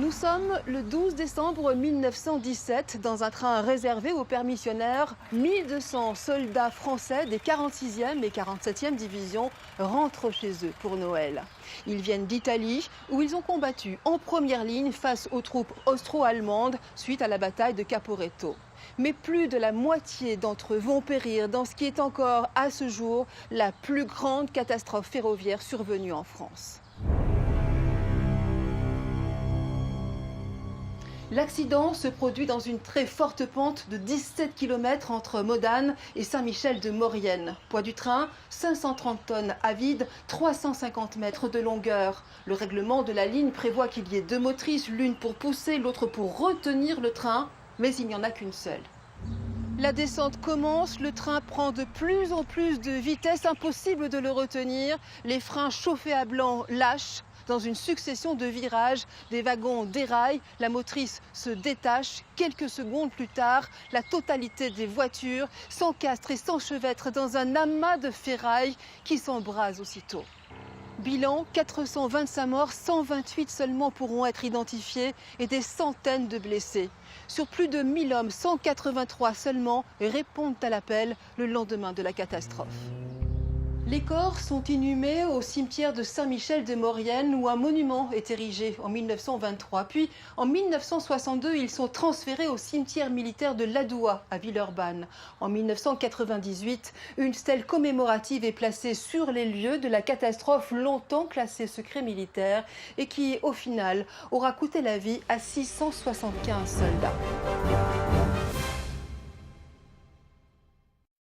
Nous sommes le 12 décembre 1917 dans un train réservé aux permissionnaires. 1200 soldats français des 46e et 47e divisions rentrent chez eux pour Noël. Ils viennent d'Italie où ils ont combattu en première ligne face aux troupes austro-allemandes suite à la bataille de Caporetto. Mais plus de la moitié d'entre eux vont périr dans ce qui est encore à ce jour la plus grande catastrophe ferroviaire survenue en France. L'accident se produit dans une très forte pente de 17 km entre Modane et Saint-Michel-de-Maurienne. Poids du train, 530 tonnes à vide, 350 mètres de longueur. Le règlement de la ligne prévoit qu'il y ait deux motrices, l'une pour pousser, l'autre pour retenir le train, mais il n'y en a qu'une seule. La descente commence, le train prend de plus en plus de vitesse, impossible de le retenir. Les freins chauffés à blanc lâchent. Dans une succession de virages, des wagons déraillent, la motrice se détache. Quelques secondes plus tard, la totalité des voitures s'encastrent et s'enchevêtrent dans un amas de ferraille qui s'embrase aussitôt. Bilan, 425 morts, 128 seulement pourront être identifiés et des centaines de blessés. Sur plus de 1000 hommes, 183 seulement répondent à l'appel le lendemain de la catastrophe. Les corps sont inhumés au cimetière de Saint-Michel-de-Maurienne où un monument est érigé en 1923. Puis en 1962, ils sont transférés au cimetière militaire de l'Adoua à Villeurbanne. En 1998, une stèle commémorative est placée sur les lieux de la catastrophe longtemps classée secret militaire et qui, au final, aura coûté la vie à 675 soldats.